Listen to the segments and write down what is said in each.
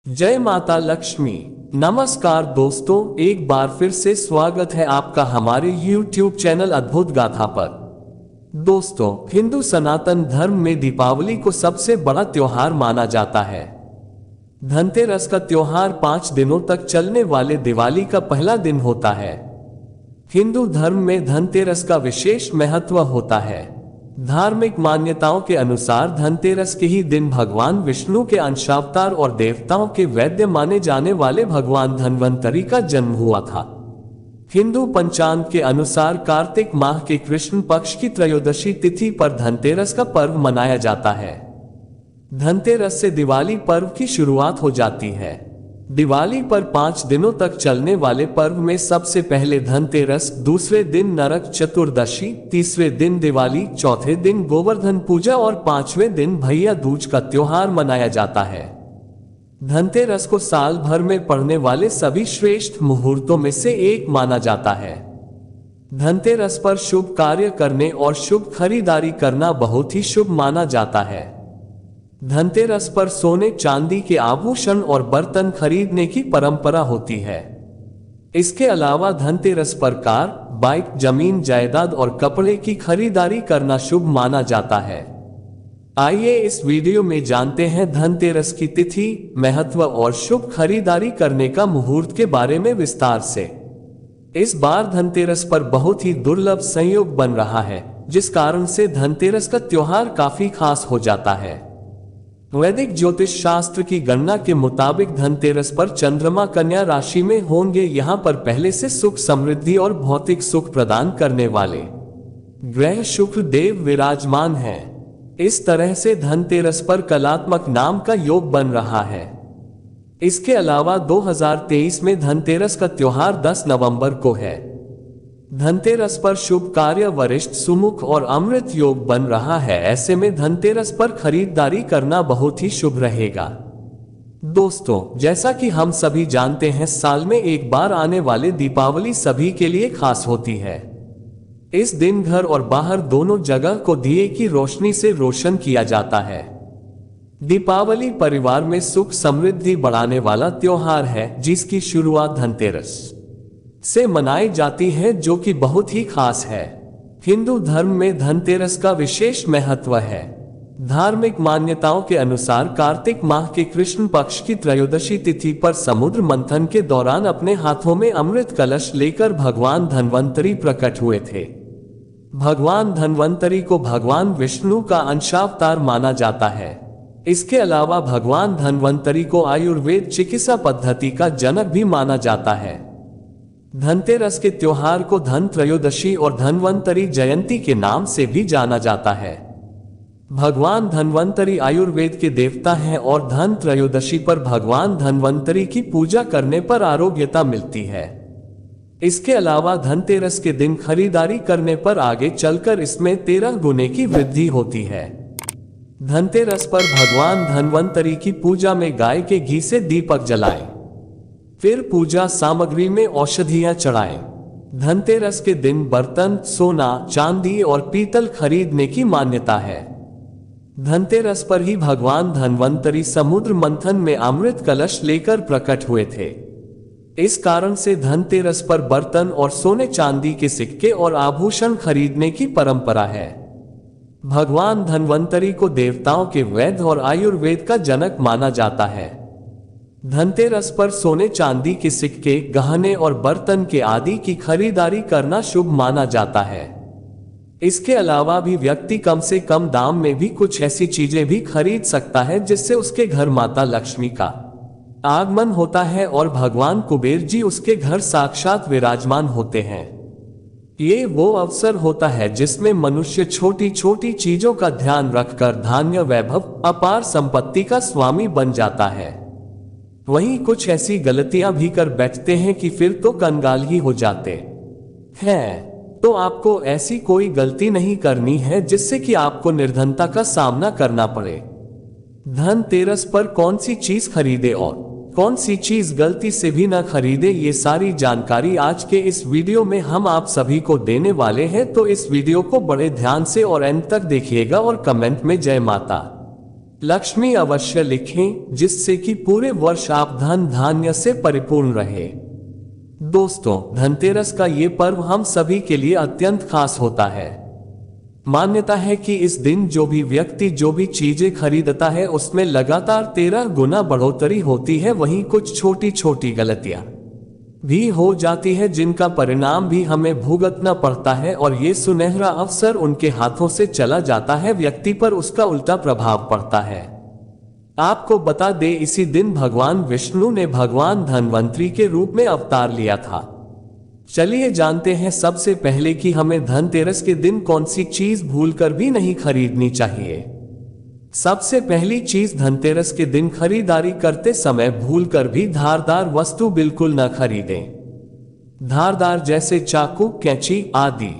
जय माता लक्ष्मी। नमस्कार दोस्तों, एक बार फिर से स्वागत है आपका हमारे YouTube चैनल अद्भुत गाथा पर। दोस्तों, हिंदू सनातन धर्म में दीपावली को सबसे बड़ा त्योहार माना जाता है। धनतेरस का त्योहार 5 दिनों तक चलने वाले दिवाली का पहला दिन होता है। हिंदू धर्म में धनतेरस का विशेष महत्व होता है। धार्मिक मान्यताओं के अनुसार धनतेरस के ही दिन भगवान विष्णु के अंशावतार और देवताओं के वैद्य माने जाने वाले भगवान धन्वंतरी का जन्म हुआ था। हिंदू पंचांग के अनुसार कार्तिक माह के कृष्ण पक्ष की त्रयोदशी तिथि पर धनतेरस का पर्व मनाया जाता है। धनतेरस से दिवाली पर्व की शुरुआत हो जाती है। दिवाली पर 5 दिनों तक चलने वाले पर्व में सबसे पहले धनतेरस, दूसरे दिन नरक चतुर्दशी, तीसरे दिन दिवाली, चौथे दिन गोवर्धन पूजा और 5वें दिन भैया दूज का त्योहार मनाया जाता है। धनतेरस को साल भर में पड़ने वाले सभी श्रेष्ठ मुहूर्तों में से एक माना जाता है। धनतेरस पर शुभ कार्य करने और शुभ खरीदारी करना बहुत ही शुभ माना जाता है। धनतेरस पर सोने चांदी के आभूषण और बर्तन खरीदने की परंपरा होती है। इसके अलावा धनतेरस पर कार, बाइक, जमीन जायदाद और कपड़े की खरीदारी करना शुभ माना जाता है। आइए इस वीडियो में जानते हैं धनतेरस की तिथि, महत्व और शुभ खरीदारी करने का मुहूर्त के बारे में विस्तार से। इस बार धनतेरस पर बहुत ही दुर्लभ संयोग बन रहा है, जिस कारण से धनतेरस का त्योहार काफी खास हो जाता है। वैदिक ज्योतिष शास्त्र की गणना के मुताबिक धनतेरस पर चंद्रमा कन्या राशि में होंगे। यहाँ पर पहले से सुख, समृद्धि और भौतिक सुख प्रदान करने वाले ग्रह शुक्र देव विराजमान हैं। इस तरह से धनतेरस पर कलात्मक नाम का योग बन रहा है। इसके अलावा 2023 में धनतेरस का त्योहार 10 नवंबर को है। धनतेरस पर शुभ कार्य, वरिष्ठ, सुमुख और अमृत योग बन रहा है। ऐसे में धनतेरस पर खरीदारी करना बहुत ही शुभ रहेगा। दोस्तों, जैसा कि हम सभी जानते हैं, साल में एक बार आने वाले दीपावली सभी के लिए खास होती है। इस दिन घर और बाहर दोनों जगह को दिए की रोशनी से रोशन किया जाता है। दीपावली परिवार में सुख समृद्धि बढ़ाने वाला त्योहार है, जिसकी शुरुआत धनतेरस से मनाई जाती है, जो कि बहुत ही खास है। हिंदू धर्म में धनतेरस का विशेष महत्व है। धार्मिक मान्यताओं के अनुसार कार्तिक माह के कृष्ण पक्ष की त्रयोदशी तिथि पर समुद्र मंथन के दौरान अपने हाथों में अमृत कलश लेकर भगवान धन्वंतरी प्रकट हुए थे। भगवान धन्वंतरी को भगवान विष्णु का अंशावतार माना जाता है। इसके अलावा भगवान धन्वंतरी को आयुर्वेद चिकित्सा पद्धति का जनक भी माना जाता है। धनतेरस के त्योहार को धन त्रयोदशी और धन्वंतरी जयंती के नाम से भी जाना जाता है। भगवान धन्वंतरी आयुर्वेद के देवता हैं और धन त्रयोदशी पर भगवान धन्वंतरी की पूजा करने पर आरोग्यता मिलती है। इसके अलावा धनतेरस के दिन खरीदारी करने पर आगे चलकर इसमें 13 गुने की वृद्धि होती है। धनतेरस पर भगवान धन्वंतरी की पूजा में गाय के घी से दीपक जलाएं, फिर पूजा सामग्री में औषधियां चढ़ाएं। धनतेरस के दिन बर्तन, सोना, चांदी और पीतल खरीदने की मान्यता है। धनतेरस पर ही भगवान धन्वंतरी समुद्र मंथन में अमृत कलश लेकर प्रकट हुए थे। इस कारण से धनतेरस पर बर्तन और सोने चांदी के सिक्के और आभूषण खरीदने की परंपरा है। भगवान धन्वंतरी को देवताओं के वैद्य और आयुर्वेद का जनक माना जाता है। धनतेरस पर सोने चांदी के सिक्के, गहने और बर्तन के आदि की खरीदारी करना शुभ माना जाता है। इसके अलावा भी व्यक्ति कम से कम दाम में भी कुछ ऐसी चीजें भी खरीद सकता है, जिससे उसके घर माता लक्ष्मी का आगमन होता है और भगवान कुबेर जी उसके घर साक्षात विराजमान होते हैं। ये वो अवसर होता है जिसमें मनुष्य छोटी छोटी चीजों का ध्यान रखकर धान्य, वैभव, अपार संपत्ति का स्वामी बन जाता है। वहीं कुछ ऐसी गलतियां भी कर बैठते हैं कि फिर तो कंगाल ही हो जाते हैं। तो आपको ऐसी कोई गलती नहीं करनी है जिससे कि आपको निर्धनता का सामना करना पड़े। धनतेरस पर कौन सी चीज खरीदे और कौन सी चीज गलती से भी न खरीदे, ये सारी जानकारी आज के इस वीडियो में हम आप सभी को देने वाले हैं। तो इस वीडियो को बड़े ध्यान से और अंत तक देखिएगा और कमेंट में जय माता लक्ष्मी अवश्य लिखें, जिससे कि पूरे वर्ष आप धन धान्य से परिपूर्ण रहे। दोस्तों, धनतेरस का ये पर्व हम सभी के लिए अत्यंत खास होता है। मान्यता है कि इस दिन जो भी व्यक्ति जो भी चीजें खरीदता है उसमें लगातार 13 गुना बढ़ोतरी होती है। वहीं कुछ छोटी छोटी गलतियां भी हो जाती है जिनका परिणाम भी हमें भुगतना पड़ता है और ये सुनहरा अवसर उनके हाथों से चला जाता है, व्यक्ति पर उसका उल्टा प्रभाव पड़ता है। आपको बता दें, इसी दिन भगवान विष्णु ने भगवान धन्वंतरी के रूप में अवतार लिया था। चलिए जानते हैं सबसे पहले कि हमें धनतेरस के दिन कौन सी चीज भूलकर भी नहीं खरीदनी चाहिए। सबसे पहली चीज, धनतेरस के दिन खरीदारी करते समय भूलकर भी धारदार वस्तु बिल्कुल न खरीदें। धारदार जैसे चाकू, कैंची आदि।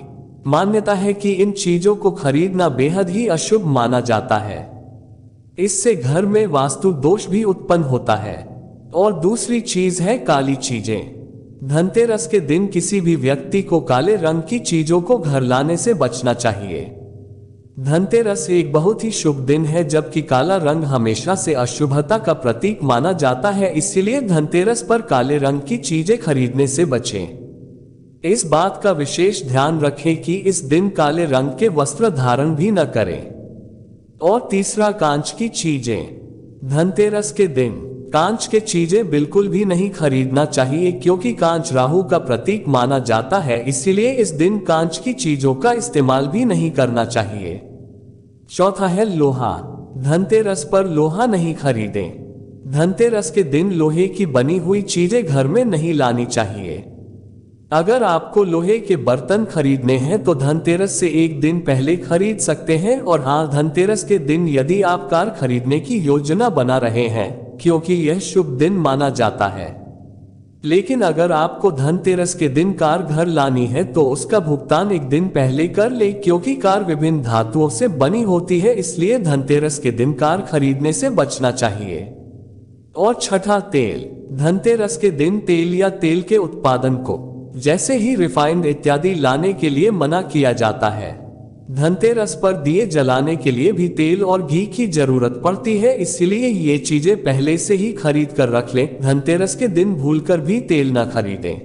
मान्यता है कि इन चीजों को खरीदना बेहद ही अशुभ माना जाता है। इससे घर में वास्तु दोष भी उत्पन्न होता है। और दूसरी चीज है काली चीजें। धनतेरस के दिन किसी भी व्यक्ति को काले रंग की चीजों को घर लाने से बचना चाहिए। धनतेरस एक बहुत ही शुभ दिन है, जबकि काला रंग हमेशा से अशुभता का प्रतीक माना जाता है। इसलिए धनतेरस पर काले रंग की चीजें खरीदने से बचें। इस बात का विशेष ध्यान रखें कि इस दिन काले रंग के वस्त्र धारण भी न करें। और तीसरा, कांच की चीजें। धनतेरस के दिन कांच के चीजें बिल्कुल भी नहीं खरीदना चाहिए, क्योंकि कांच राहु का प्रतीक माना जाता है। इसीलिए इस दिन कांच की चीजों का इस्तेमाल भी नहीं करना चाहिए। चौथा है लोहा। धनतेरस पर लोहा नहीं खरीदें। धनतेरस के दिन लोहे की बनी हुई चीजें घर में नहीं लानी चाहिए। अगर आपको लोहे के बर्तन खरीदने हैं तो धनतेरस से एक दिन पहले खरीद सकते हैं। और हाँ, धनतेरस के दिन यदि आप कार खरीदने की योजना बना रहे हैं, क्योंकि यह शुभ दिन माना जाता है। लेकिन अगर आपको धनतेरस के दिन कार घर लानी है तो उसका भुगतान एक दिन पहले कर ले, क्योंकि कार विभिन्न धातुओं से बनी होती है। इसलिए धनतेरस के दिन कार खरीदने से बचना चाहिए। और छठा, तेल। धनतेरस के दिन तेल या तेल के उत्पादन को, जैसे ही रिफाइंड इत्यादि लाने के लिए मना किया जाता है। धनतेरस पर दिए जलाने के लिए भी तेल और घी की जरूरत पड़ती है, इसलिए ये चीजें पहले से ही खरीद कर रख लें। धनतेरस के दिन भूलकर भी तेल न खरीदें।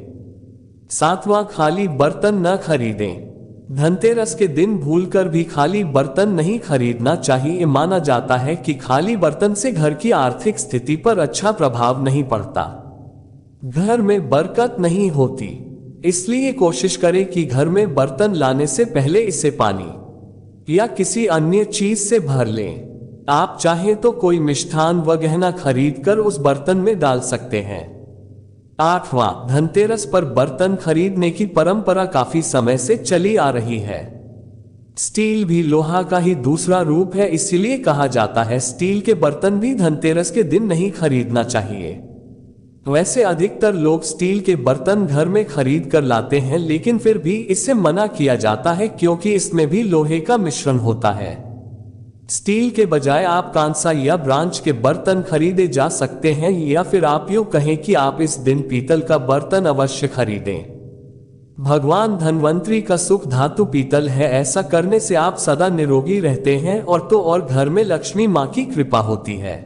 सातवां, खाली बर्तन न खरीदें। धनतेरस के दिन भूलकर भी खाली बर्तन नहीं खरीदना चाहिए। माना जाता है कि खाली बर्तन से घर की आर्थिक स्थिति पर अच्छा प्रभाव नहीं पड़ता, घर में बरकत नहीं होती। इसलिए कोशिश करें कि घर में बर्तन लाने से पहले इसे पानी या किसी अन्य चीज से भर लें। आप चाहें तो कोई मिष्ठान व गहना खरीदकर उस बर्तन में डाल सकते हैं। आठवां, धनतेरस पर बर्तन खरीदने की परंपरा काफी समय से चली आ रही है। स्टील भी लोहा का ही दूसरा रूप है, इसीलिए कहा जाता है स्टील के बर्तन भी धनतेरस के दिन नहीं खरीदना चाहिए। वैसे अधिकतर लोग स्टील के बर्तन घर में खरीद कर लाते हैं, लेकिन फिर भी इससे मना किया जाता है क्योंकि इसमें भी लोहे का मिश्रण होता है। स्टील के बजाय आप कांसा या ब्रांच के बर्तन खरीदे जा सकते हैं, या फिर आप यूं कहें कि आप इस दिन पीतल का बर्तन अवश्य खरीदें। भगवान धन्वंतरी का सुख धातु पीतल है। ऐसा करने से आप सदा निरोगी रहते हैं और घर में लक्ष्मी माँ की कृपा होती है।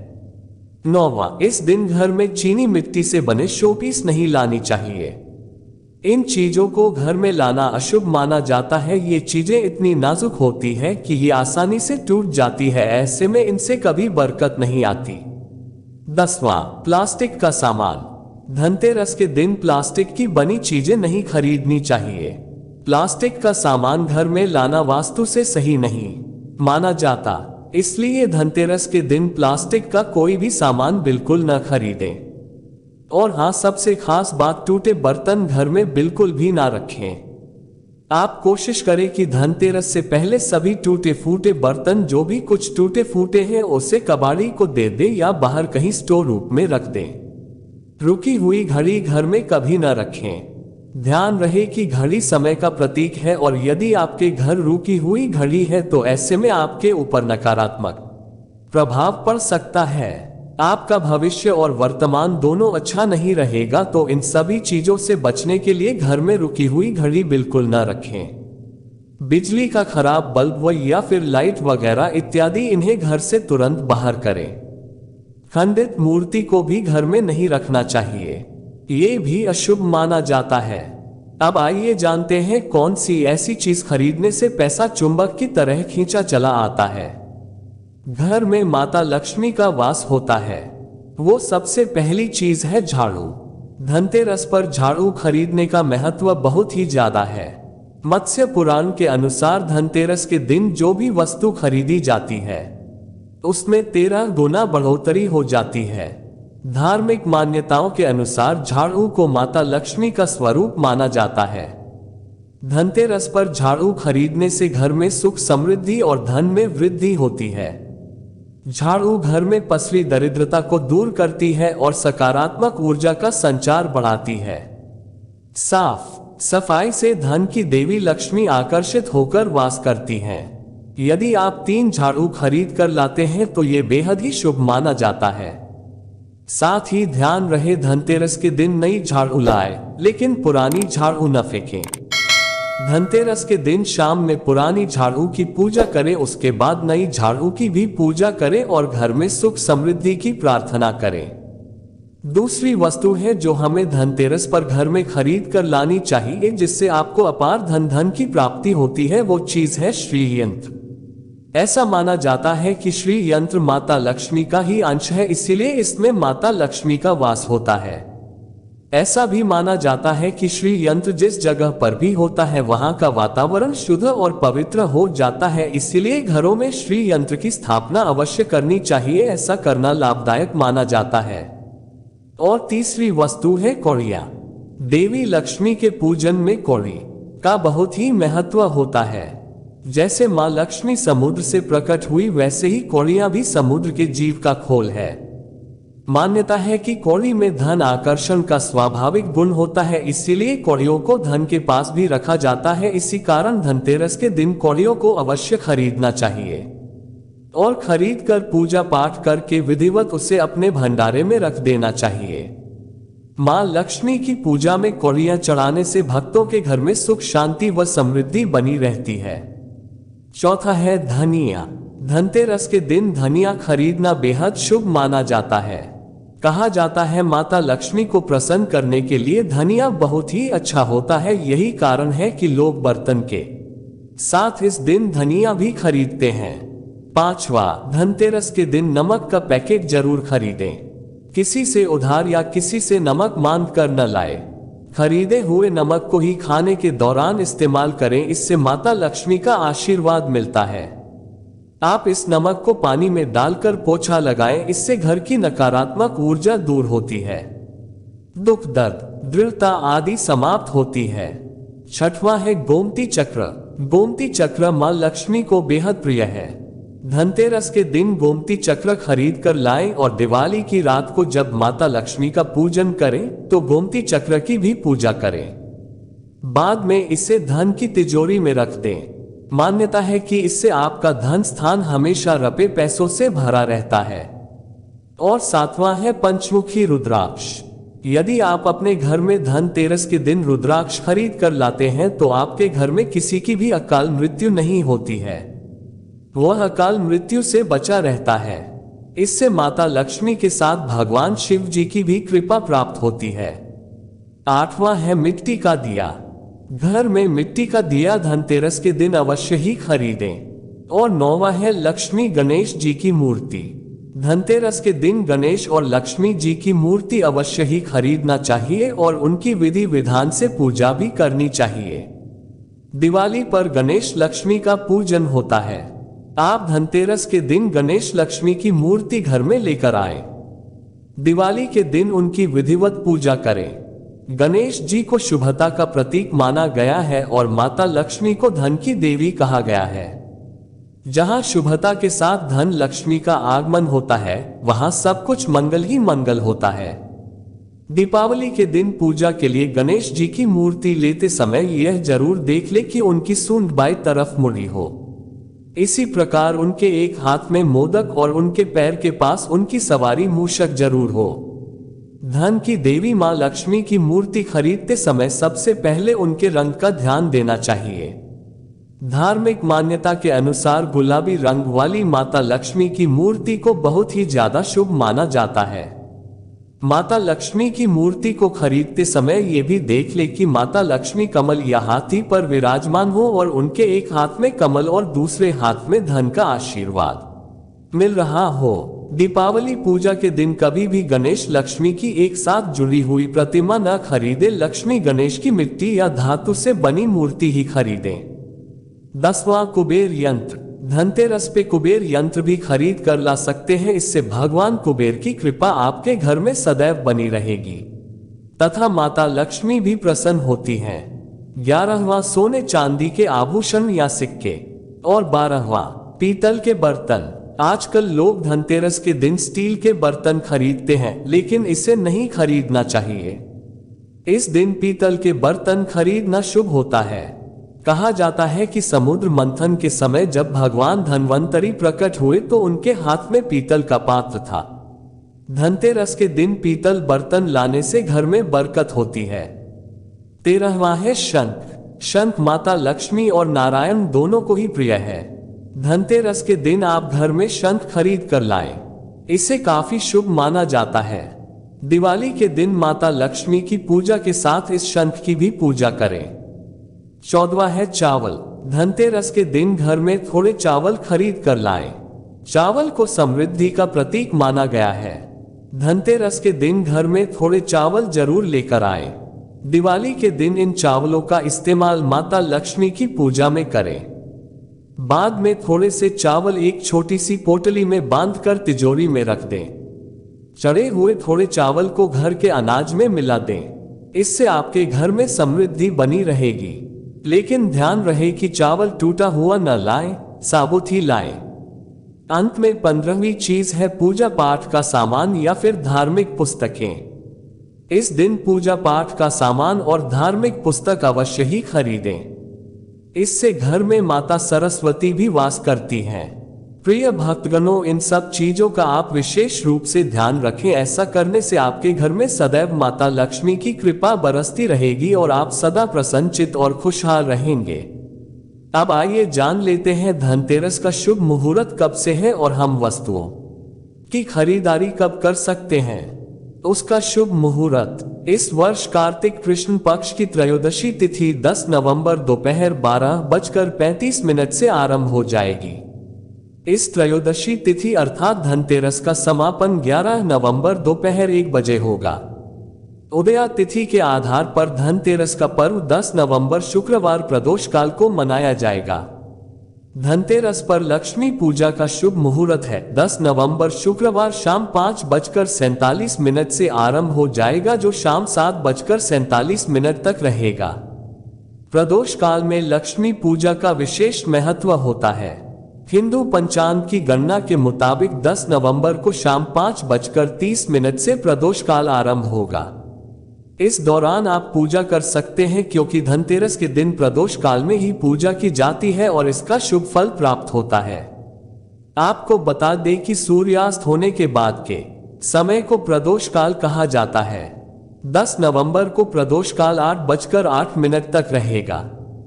नौवां, इस दिन घर में चीनी मिट्टी से बने शोपीस नहीं लानी चाहिए। इन चीजों को घर में लाना अशुभ माना जाता है। ये चीजें इतनी नाजुक होती है कि ये आसानी से टूट जाती है। ऐसे में इनसे कभी बरकत नहीं आती। 10वां, प्लास्टिक का सामान। धनतेरस के दिन प्लास्टिक की बनी चीजें नहीं खरीदनी चाहिए। प्लास्टिक का सामान घर में लाना वास्तु से सही नहीं माना जाता, इसलिए धनतेरस के दिन प्लास्टिक का कोई भी सामान बिल्कुल न खरीदें। और हाँ, सबसे खास बात, टूटे बर्तन घर में बिल्कुल भी ना रखें। आप कोशिश करें कि धनतेरस से पहले सभी टूटे फूटे बर्तन, जो भी कुछ टूटे फूटे हैं, उसे कबाड़ी को दे दें या बाहर कहीं स्टोर रूम में रख दें। रुकी हुई घड़ी घर में कभी न रखें। ध्यान रहे कि घड़ी समय का प्रतीक है, और यदि आपके घर रुकी हुई घड़ी है तो ऐसे में आपके ऊपर नकारात्मक प्रभाव पड़ सकता है। आपका भविष्य और वर्तमान दोनों अच्छा नहीं रहेगा। तो इन सभी चीजों से बचने के लिए घर में रुकी हुई घड़ी बिल्कुल न रखें। बिजली का खराब बल्ब या फिर लाइट वगैरह इत्यादि इन्हें घर से तुरंत बाहर करें। खंडित मूर्ति को भी घर में नहीं रखना चाहिए, ये भी अशुभ माना जाता है। अब आइए जानते हैं कौन सी ऐसी चीज खरीदने से पैसा चुंबक की तरह खींचा चला आता है। घर में माता लक्ष्मी का वास होता है, वो सबसे पहली चीज है झाड़ू। धनतेरस पर झाड़ू खरीदने का महत्व बहुत ही ज्यादा है। मत्स्य पुराण के अनुसार धनतेरस के दिन जो भी वस्तु खरीदी जाती है उसमें 13 गुना बढ़ोतरी हो जाती है। धार्मिक मान्यताओं के अनुसार झाड़ू को माता लक्ष्मी का स्वरूप माना जाता है। धनतेरस पर झाड़ू खरीदने से घर में सुख समृद्धि और धन में वृद्धि होती है। झाड़ू घर में पसरी दरिद्रता को दूर करती है और सकारात्मक ऊर्जा का संचार बढ़ाती है। साफ सफाई से धन की देवी लक्ष्मी आकर्षित होकर वास करती हैं। यदि आप 3 झाड़ू खरीद कर लाते हैं तो ये बेहद ही शुभ माना जाता है। साथ ही ध्यान रहे धनतेरस के दिन नई झाड़ू लाए, लेकिन पुरानी झाड़ू न फेंकें। धनतेरस के दिन शाम में पुरानी झाड़ू की पूजा करें, उसके बाद नई झाड़ू की भी पूजा करें और घर में सुख समृद्धि की प्रार्थना करें। दूसरी वस्तु है जो हमें धनतेरस पर घर में खरीद कर लानी चाहिए जिससे आपको अपार धन की प्राप्ति होती है, वो चीज है श्री यंत्र। ऐसा माना जाता है कि श्री यंत्र माता लक्ष्मी का ही अंश है, इसीलिए इसमें माता लक्ष्मी का वास होता है। ऐसा भी माना जाता है कि श्री यंत्र जिस जगह पर भी होता है वहां का वातावरण शुद्ध और पवित्र हो जाता है, इसीलिए घरों में श्री यंत्र की स्थापना अवश्य करनी चाहिए। ऐसा करना लाभदायक माना जाता है। और तीसरी वस्तु है कौड़िया। देवी लक्ष्मी के पूजन में कौड़ी का बहुत ही महत्व होता है। जैसे मां लक्ष्मी समुद्र से प्रकट हुई, वैसे ही कौड़ियां भी समुद्र के जीव का खोल है। मान्यता है कि कौड़ी में धन आकर्षण का स्वाभाविक गुण होता है, इसीलिए कौड़ियों को धन के पास भी रखा जाता है। इसी कारण धनतेरस के दिन कौड़ियों को अवश्य खरीदना चाहिए और खरीद कर पूजा पाठ करके विधिवत उसे अपने भंडारे में रख देना चाहिए। मां लक्ष्मी की पूजा में कौड़ियां चढ़ाने से भक्तों के घर में सुख शांति व समृद्धि बनी रहती है। चौथा है धनिया। धनतेरस के दिन धनिया खरीदना बेहद शुभ माना जाता है। कहा जाता है माता लक्ष्मी को प्रसन्न करने के लिए धनिया बहुत ही अच्छा होता है। यही कारण है कि लोग बर्तन के साथ इस दिन धनिया भी खरीदते हैं। पांचवा, धनतेरस के दिन नमक का पैकेट जरूर खरीदें। किसी से उधार या किसी से नमक मांग कर न लाए। खरीदे हुए नमक को ही खाने के दौरान इस्तेमाल करें, इससे माता लक्ष्मी का आशीर्वाद मिलता है। आप इस नमक को पानी में डालकर पोछा लगाएं, इससे घर की नकारात्मक ऊर्जा दूर होती है, दुख दर्द दृढ़ता आदि समाप्त होती है। छठवां है गोमती चक्र। गोमती चक्र मां लक्ष्मी को बेहद प्रिय है। धनतेरस के दिन गोमती चक्र खरीद कर लाएं और दिवाली की रात को जब माता लक्ष्मी का पूजन करें तो गोमती चक्र की भी पूजा करें। बाद में इसे धन की तिजोरी में रख दें। मान्यता है कि इससे आपका धन स्थान हमेशा रपे पैसों से भरा रहता है। और सातवां है पंचमुखी रुद्राक्ष। यदि आप अपने घर में धनतेरस के दिन रुद्राक्ष खरीद कर लाते हैं तो आपके घर में किसी की भी अकाल मृत्यु नहीं होती है, वह अकाल मृत्यु से बचा रहता है। इससे माता लक्ष्मी के साथ भगवान शिव जी की भी कृपा प्राप्त होती है। आठवां है मिट्टी का दिया। घर में मिट्टी का दिया धनतेरस के दिन अवश्य ही खरीदें। और नौवां है लक्ष्मी गणेश जी की मूर्ति। धनतेरस के दिन गणेश और लक्ष्मी जी की मूर्ति अवश्य ही खरीदना चाहिए और उनकी विधि विधान से पूजा भी करनी चाहिए। दिवाली पर गणेश लक्ष्मी का पूजन होता है। आप धनतेरस के दिन गणेश लक्ष्मी की मूर्ति घर में लेकर आए। दिवाली के दिन उनकी विधिवत पूजा करें। गणेश जी को शुभता का प्रतीक माना गया है और माता लक्ष्मी को धन की देवी कहा गया है। जहां शुभता के साथ धन लक्ष्मी का आगमन होता है वहां सब कुछ मंगल ही मंगल होता है। दीपावली के दिन पूजा के लिए गणेश जी की मूर्ति लेते समय यह जरूर देख ले कि उनकी सूंड बाईं तरफ मुड़ी हो। इसी प्रकार उनके एक हाथ में मोदक और उनके पैर के पास उनकी सवारी मूषक जरूर हो। धन की देवी मां लक्ष्मी की मूर्ति खरीदते समय सबसे पहले उनके रंग का ध्यान देना चाहिए। धार्मिक मान्यता के अनुसार गुलाबी रंग वाली माता लक्ष्मी की मूर्ति को बहुत ही ज्यादा शुभ माना जाता है। माता लक्ष्मी की मूर्ति को खरीदते समय ये भी देख ले कि माता लक्ष्मी कमल या हाथी पर विराजमान हो और उनके एक हाथ में कमल और दूसरे हाथ में धन का आशीर्वाद मिल रहा हो। दीपावली पूजा के दिन कभी भी गणेश लक्ष्मी की एक साथ जुड़ी हुई प्रतिमा न खरीदे। लक्ष्मी गणेश की मिट्टी या धातु से बनी मूर्ति ही खरीदें। 10वां कुबेर यंत्र। धनतेरस पे कुबेर यंत्र भी खरीद कर ला सकते हैं। इससे भगवान कुबेर की कृपा आपके घर में सदैव बनी रहेगी तथा माता लक्ष्मी भी प्रसन्न होती हैं। 11वां सोने चांदी के आभूषण या सिक्के। और 12वां पीतल के बर्तन। आजकल लोग धनतेरस के दिन स्टील के बर्तन खरीदते हैं, लेकिन इसे नहीं खरीदना चाहिए। इस दिन पीतल के बर्तन खरीदना शुभ होता है। कहा जाता है कि समुद्र मंथन के समय जब भगवान धन्वंतरी प्रकट हुए तो उनके हाथ में पीतल का पात्र था। धनतेरस के दिन पीतल बर्तन लाने से घर में बरकत होती है। 13वां है शंख। शंख माता लक्ष्मी और नारायण दोनों को ही प्रिय है। धनतेरस के दिन आप घर में शंख खरीद कर लाएं। इसे काफी शुभ माना जाता है। दिवाली के दिन माता लक्ष्मी की पूजा के साथ इस शंख की भी पूजा करें। 14वां है चावल। धनतेरस के दिन घर में थोड़े चावल खरीद कर लाएं। चावल को समृद्धि का प्रतीक माना गया है। धनतेरस के दिन घर में थोड़े चावल जरूर लेकर आएं। दिवाली के दिन इन चावलों का इस्तेमाल माता लक्ष्मी की पूजा में करें। बाद में थोड़े से चावल एक छोटी सी पोटली में बांधकर तिजोरी में रख दें। चढ़े हुए थोड़े चावल को घर के अनाज में मिला दें। इससे आपके घर में समृद्धि बनी रहेगी। लेकिन ध्यान रहे कि चावल टूटा हुआ न लाएं, साबुत ही लाएं। अंत में 15वीं चीज है पूजा पाठ का सामान या फिर धार्मिक पुस्तकें। इस दिन पूजा पाठ का सामान और धार्मिक पुस्तक अवश्य ही खरीदें। इससे घर में माता सरस्वती भी वास करती हैं। प्रिय भक्तगणों, इन सब चीजों का आप विशेष रूप से ध्यान रखें। ऐसा करने से आपके घर में सदैव माता लक्ष्मी की कृपा बरसती रहेगी और आप सदा प्रसन्नचित और खुशहाल रहेंगे। अब आइए जान लेते हैं धनतेरस का शुभ मुहूर्त कब से है और हम वस्तुओं की खरीदारी कब कर सकते हैं। उसका शुभ मुहूर्त इस वर्ष कार्तिक कृष्ण पक्ष की त्रयोदशी तिथि 10 नवंबर दोपहर 12:35 से आरंभ हो जाएगी। इस त्रयोदशी तिथि अर्थात धनतेरस का समापन 11 नवंबर दोपहर 1 बजे होगा। उदया तिथि के आधार पर धनतेरस का पर्व 10 नवंबर शुक्रवार प्रदोष काल को मनाया जाएगा। धनतेरस पर लक्ष्मी पूजा का शुभ मुहूर्त है 10 नवंबर शुक्रवार शाम 5:47 से आरंभ हो जाएगा, जो शाम 7:47 तक रहेगा। प्रदोष काल में लक्ष्मी पूजा का विशेष महत्व होता है। हिंदू पंचांग की गणना के मुताबिक 10 नवंबर को शाम 5:30 से प्रदोष काल आरंभ होगा। इस दौरान आप पूजा कर सकते हैं, क्योंकि धनतेरस के दिन प्रदोष काल में ही पूजा की जाती है और इसका शुभ फल प्राप्त होता है। आपको बता दें कि सूर्यास्त होने के बाद के समय को प्रदोष काल कहा जाता है। 10 नवंबर को प्रदोष काल 8:08 तक रहेगा।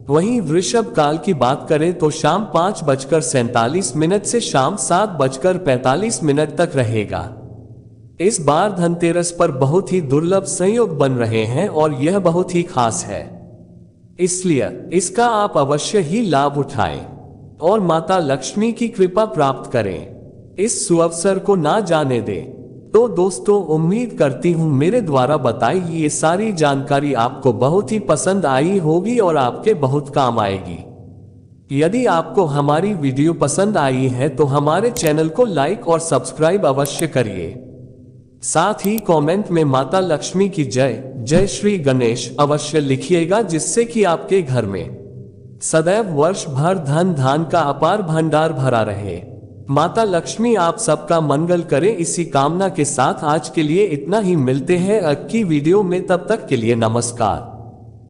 वहीं वृषभ काल की बात करें तो शाम 5:47 से शाम 7:45 तक रहेगा। इस बार धनतेरस पर बहुत ही दुर्लभ संयोग बन रहे हैं और यह बहुत ही खास है, इसलिए इसका आप अवश्य ही लाभ उठाएं और माता लक्ष्मी की कृपा प्राप्त करें। इस सुअवसर को ना जाने दें। तो दोस्तों, उम्मीद करती हूँ मेरे द्वारा बताई ये सारी जानकारी आपको बहुत ही पसंद आई होगी और आपके बहुत काम आएगी। यदि आपको हमारी वीडियो पसंद आई है तो हमारे चैनल को लाइक और सब्सक्राइब अवश्य करिए। साथ ही कमेंट में माता लक्ष्मी की जय जय श्री गणेश अवश्य लिखिएगा, जिससे कि आपके घर में सदैव वर्ष भर धन धान का अपार भंडार भरा रहे। माता लक्ष्मी आप सबका मंगल करे, इसी कामना के साथ आज के लिए इतना ही। मिलते हैं अगली वीडियो में, तब तक के लिए नमस्कार।